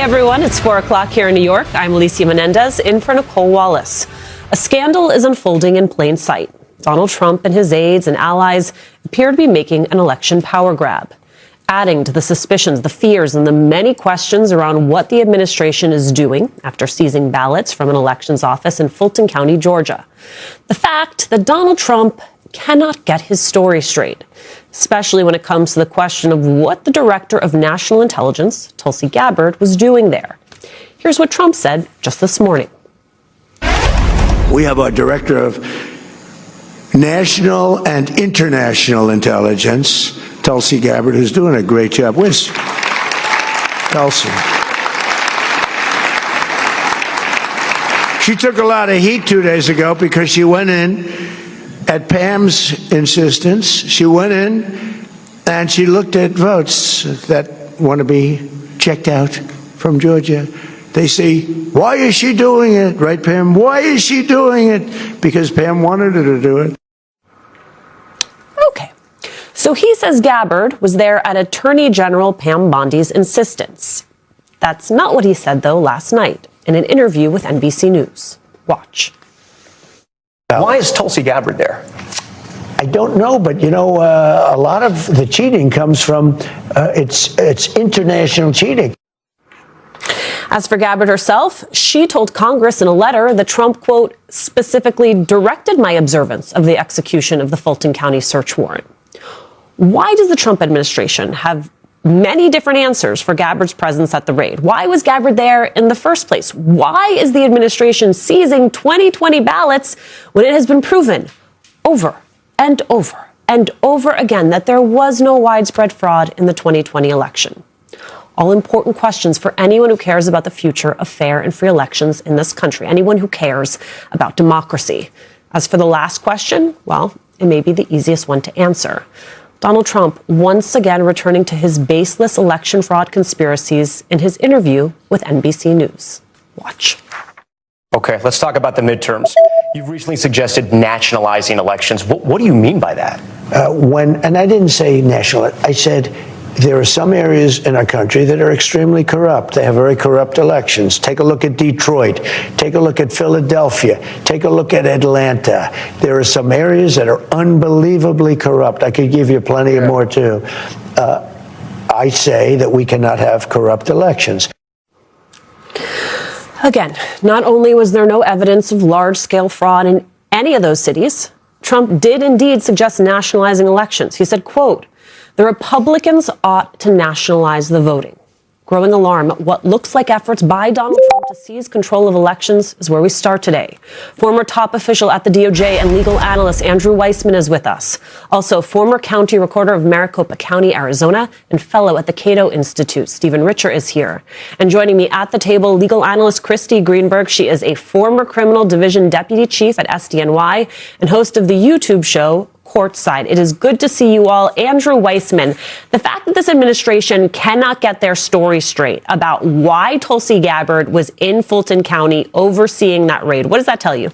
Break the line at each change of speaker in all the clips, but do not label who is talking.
everyone. It's 4 o'clock here in New York. I'm Alicia Menendez, in for Nicole Wallace. A scandal is unfolding in plain sight. Donald Trump and his aides and allies appear to be making an election power grab, adding to the suspicions, the fears, and the many questions around what the administration is doing after seizing ballots from an elections office in Fulton County, Georgia. The fact that Donald Trump cannot get his story straight, especially when it comes to the question of what the Director of National Intelligence, Tulsi Gabbard, was doing there. Here's what Trump said just this morning.
We have our Director of National and International Intelligence, Tulsi Gabbard, who's doing a great job. Where's Tulsi? She took a lot of heat 2 days ago because she went in at Pam's insistence. She went in and she looked at votes that want to be checked out from Georgia. They say, why is she doing it? Right, Pam? Why is she doing it? Because Pam wanted her to do it.
Okay. So he says Gabbard was there at Attorney General Pam Bondi's insistence. That's not what he said, though, last night in an interview with NBC News. Watch.
Why is Tulsi Gabbard there?
I don't know, but you know, a lot of the cheating comes from it's international cheating.
As for Gabbard herself, she told Congress in a letter that Trump, quote, specifically directed my observance of the execution of the Fulton County search warrant. Why does the Trump administration have many different answers for Gabbard's presence at the raid? Why was Gabbard there in the first place? Why is the administration seizing 2020 ballots when it has been proven over and over and over again that there was no widespread fraud in the 2020 election? All important questions for anyone who cares about the future of fair and free elections in this country, anyone who cares about democracy. As for the last question, well, it may be the easiest one to answer. Donald Trump once again returning to his baseless election fraud conspiracies in his interview with NBC News. Watch.
Okay, let's talk about the midterms. You've recently suggested nationalizing elections. What do you mean by that?
And I didn't say national, I said there are some areas in our country that are extremely corrupt. They have very corrupt elections. Take a look at Detroit. Take a look at Philadelphia. Take a look at Atlanta. There are some areas that are unbelievably corrupt. I could give you plenty of more, too. I say that we cannot have corrupt elections.
Again, not only was there no evidence of large-scale fraud in any of those cities, Trump did indeed suggest nationalizing elections. He said, quote, the Republicans ought to nationalize the voting. Growing alarm at what looks like efforts by Donald Trump to seize control of elections is where we start today. Former top official at the DOJ and legal analyst Andrew Weissman is with us. Also, former county recorder of Maricopa County, Arizona, and fellow at the Cato Institute, Stephen Richer, is here. And joining me at the table, legal analyst Christy Greenberg. She is a former criminal division deputy chief at SDNY and host of the YouTube show Courtside. It is good to see you all. Andrew Weissman, the fact that this administration cannot get their story straight about why Tulsi Gabbard was in Fulton County overseeing that raid, what does that tell you?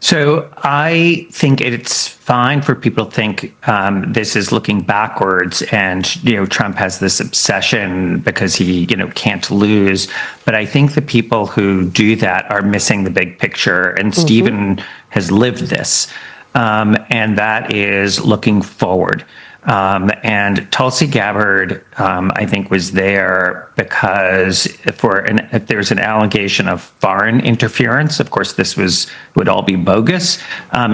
So I think it's fine for people to think this is looking backwards and, Trump has this obsession because he, can't lose. But I think the people who do that are missing the big picture. And Stephen has lived this. And that is looking forward. And Tulsi Gabbard, I think, was there because if there's an allegation of foreign interference, of course, this would all be bogus.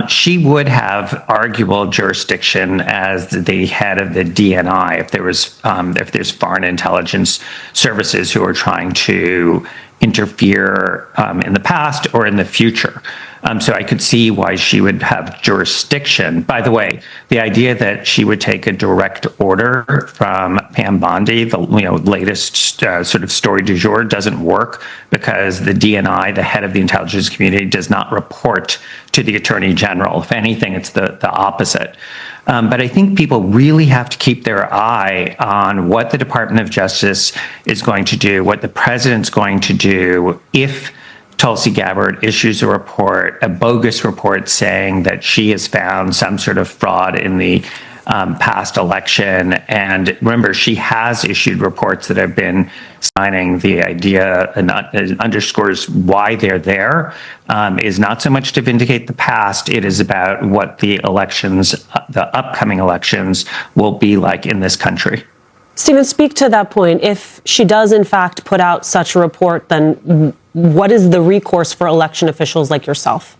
She would have arguable jurisdiction as the head of the DNI if there's foreign intelligence services who are trying to interfere in the past or in the future. So I could see why she would have jurisdiction. By the way, the idea that she would take a direct order from Pam Bondi, the latest sort of story du jour, doesn't work because the DNI, the head of the intelligence community, does not report to the Attorney General. If anything, it's the opposite. But I think people really have to keep their eye on what the Department of Justice is going to do, what the president's going to do if Tulsi Gabbard issues a report, a bogus report saying that she has found some sort of fraud in the past election. And remember, she has issued reports that have been signing the idea and underscores why they're there, is not so much to vindicate the past. It is about what the elections, the upcoming elections, will be like in this country.
Stephen, speak to that point. If she does, in fact, put out such a report, then what is the recourse for election officials like yourself?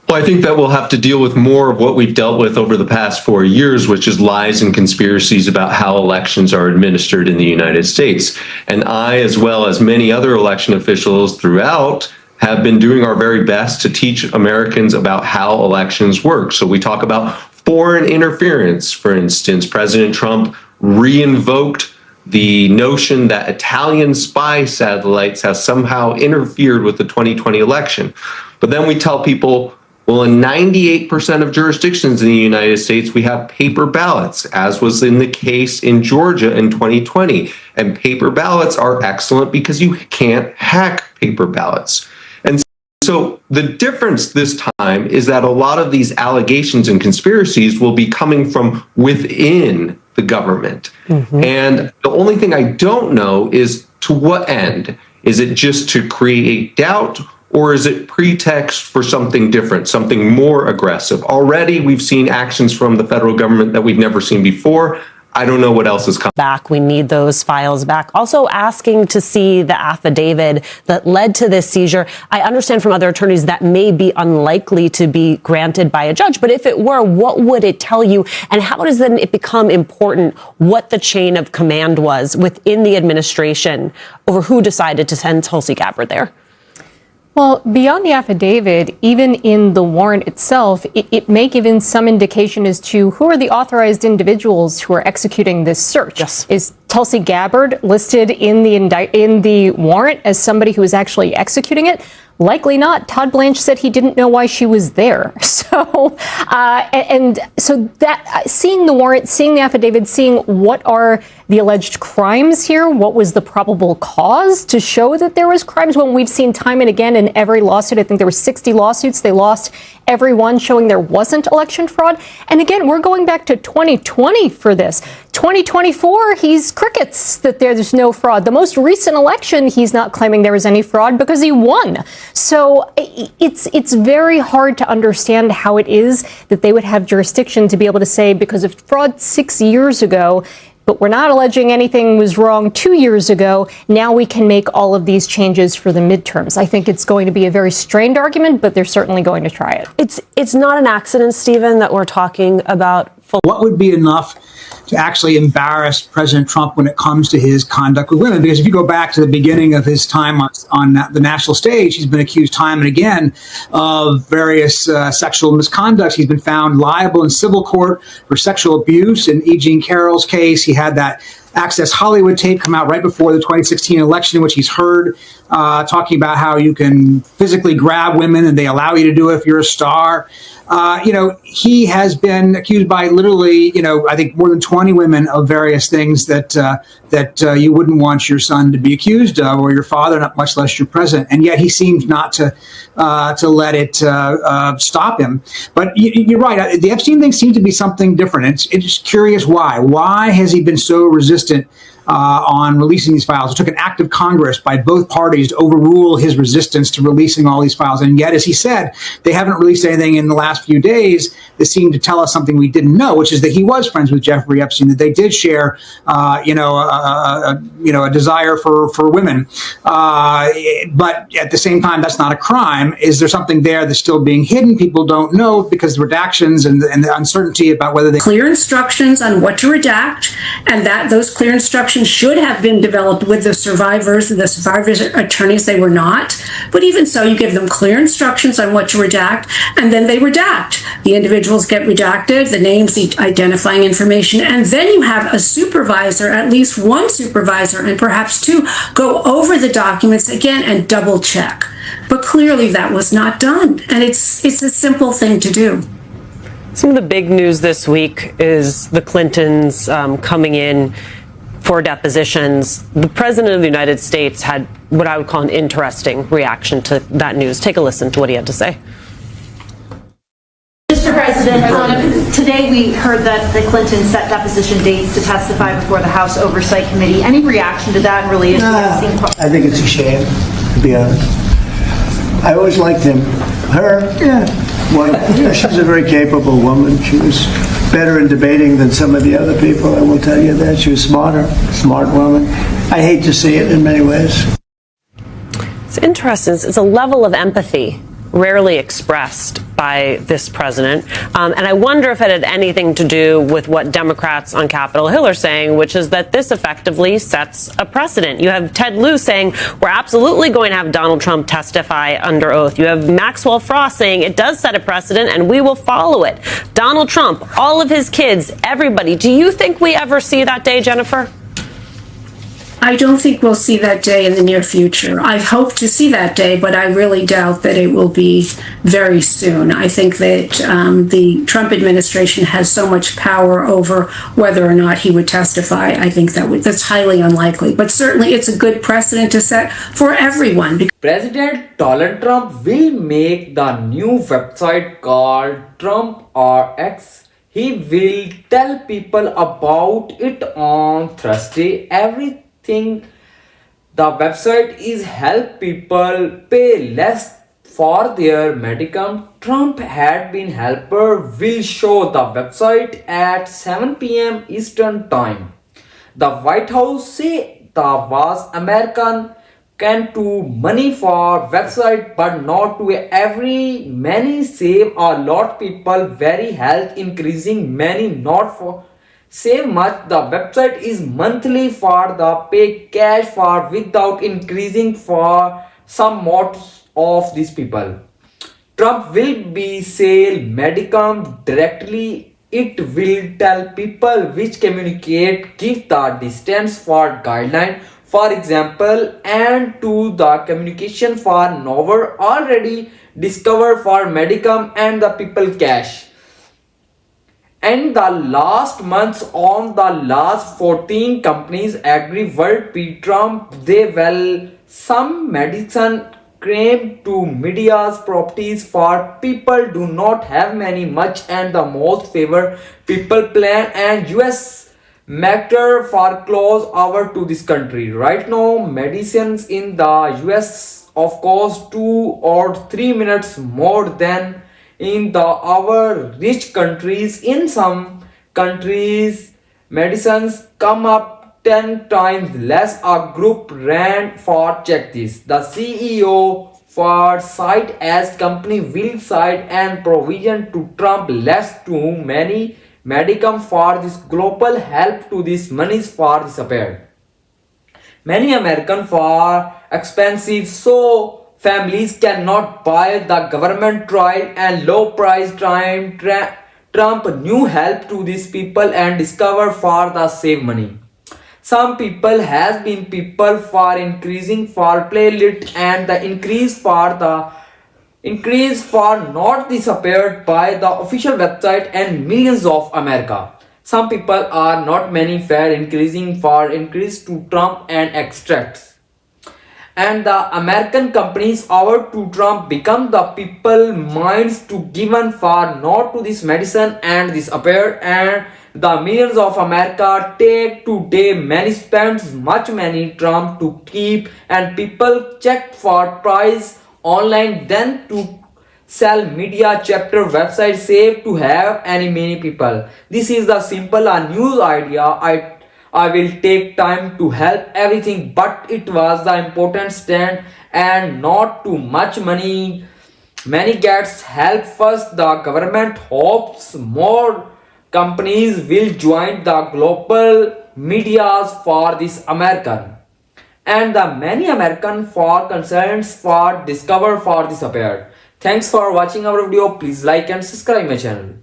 Well, I think that we'll have to deal with more of what we've dealt with over the past 4 years, which is lies and conspiracies about how elections are administered in the United States. And I, as well as many other election officials throughout, have been doing our very best to teach Americans about how elections work. So we talk about foreign interference. For instance, President Trump reinvoked the notion that Italian spy satellites have somehow interfered with the 2020 election. But then we tell people, well, in 98% of jurisdictions in the United States, we have paper ballots, as was in the case in Georgia in 2020. And paper ballots are excellent because you can't hack paper ballots. And so the difference this time is that a lot of these allegations and conspiracies will be coming from within the government. And the only thing I don't know is to what end? Is it just to create doubt? Or is it pretext for something different, something more aggressive? Already, we've seen actions from the federal government that we've never seen before. I don't know what else is coming.
Back, we need those files back. Also asking to see the affidavit that led to this seizure. I understand from other attorneys that may be unlikely to be granted by a judge, but if it were, what would it tell you? And how does then it become important what the chain of command was within the administration over who decided to send Tulsi Gabbard there?
Well, beyond the affidavit, even in the warrant itself, it may give in some indication as to who are the authorized individuals who are executing this search.
Yes.
Is Tulsi Gabbard listed in the warrant as somebody who is actually executing it? Likely not. Todd Blanche said he didn't know why she was there. So, so that seeing the warrant, seeing the affidavit, seeing what are the alleged crimes here, what was the probable cause to show that there was crimes when we've seen time and again in every lawsuit, I think there were 60 lawsuits, they lost every one showing there wasn't election fraud. And again, we're going back to 2020 for this. 2024, he's crickets that there's no fraud. The most recent election, he's not claiming there was any fraud because he won. So it's very hard to understand how it is that they would have jurisdiction to be able to say, because of fraud 6 years ago, but we're not alleging anything was wrong 2 years ago, now we can make all of these changes for the midterms. I think it's going to be a very strained argument, but they're certainly going to try it.
It's not an accident, Stephen, that we're talking about.
What would be enough to actually embarrass President Trump when it comes to his conduct with women? Because if you go back to the beginning of his time on the national stage, he's been accused time and again of various sexual misconducts. He's been found liable in civil court for sexual abuse. In E. Jean Carroll's case, he had that Access Hollywood tape come out right before the 2016 election, in which he's heard talking about how you can physically grab women and they allow you to do it if you're a star. He has been accused by literally, I think more than 20 women of various things that you wouldn't want your son to be accused of, or your father, not much less your president. And yet he seems not to let it stop him. But you're right. The Epstein thing seems to be something different. It's curious why. Why has he been so resistant on releasing these files? It took an act of Congress by both parties to overrule his resistance to releasing all these files. And yet, as he said, they haven't released anything in the last few days that seemed to tell us something we didn't know, which is that he was friends with Jeffrey Epstein, that they did share, a desire for women. But at the same time, that's not a crime. Is there something there that's still being hidden? People don't know because the redactions and the uncertainty about whether they...
Clear instructions on what to redact, and that those clear instructions should have been developed with the survivors attorneys. They were not. But even so, you give them clear instructions on what to redact, and then they redact. The individuals get redacted, the names, the identifying information, and then you have a supervisor, at least one supervisor, and perhaps two, go over the documents again and double check. But clearly that was not done, and it's a simple thing to do.
Some of the big news this week is the Clintons coming in for depositions. The President of the United States had what I would call an interesting reaction to that news. Take a listen to what he had to say.
Mr. President, today we heard that the Clintons set deposition dates to testify before the House Oversight Committee. Any reaction to that related to
I think it's a shame, to be honest. I always liked him. Her, she's a very capable woman. She was better in debating than some of the other people, I will tell you that. She was smart woman. I hate to see it in many ways.
It's interesting. It's a level of empathy rarely expressed by this president. And I wonder if it had anything to do with what Democrats on Capitol Hill are saying, which is that this effectively sets a precedent. You have Ted Lieu saying, we're absolutely going to have Donald Trump testify under oath. You have Maxwell Frost saying it does set a precedent and we will follow it. Donald Trump, all of his kids, everybody. Do you think we ever see that day, Jennifer?
I don't think we'll see that day in the near future. I hope to see that day, but I really doubt that it will be very soon. I think that the Trump administration has so much power over whether or not he would testify. I think that's highly unlikely. But certainly it's a good precedent to set for everyone.
President Donald Trump will make the new website called Trump or X. He will tell people about it on Thursday. The website is help people pay less for their medicine. Trump had been helper will show the website at 7 p.m. Eastern Time. The White House say the was American can do money for website but not to every many save a lot people very health increasing many not for save much. The website is monthly for the pay cash for without increasing for some most of these people. Trump will be sell Medicom directly. It will tell people which communicate, give the distance for guideline, for example, and to the communication for novel already discovered for Medicom and the people cash. And the last months on the last 14 companies agree world P Trump they will some medicine claim to media's properties for people do not have many much and the most favored people plan and US matter for close over to this country. Right now medicines in the US of course 2 or 3 minutes more than in the our rich countries. In some countries medicines come up 10 times less. A group ran for check this. The CEO for site as company will side and provision to Trump less too many medicam for this global help to this monies for disappeared. Many American for expensive so families cannot buy. The government trial and low price time Trump new help to these people and discover for the save money. Some people has been people for increasing for playlist and the increase for not disappeared by the official website and millions of America. Some people are not many fair increasing for increase to Trump and extracts. And the American companies over to Trump become the people minds to given for not to this medicine and this appeared and the millions of America take today many spends much money Trump to keep and people check for price online then to sell media chapter website save to have any many people. This is the simple news idea. I will take time to help everything, but it was the important stand and not too much money. Many gets help first. The government hopes more companies will join the global medias for this American. And the many American for concerns for discover for this appeared. Thanks for watching our video. Please like and subscribe my channel.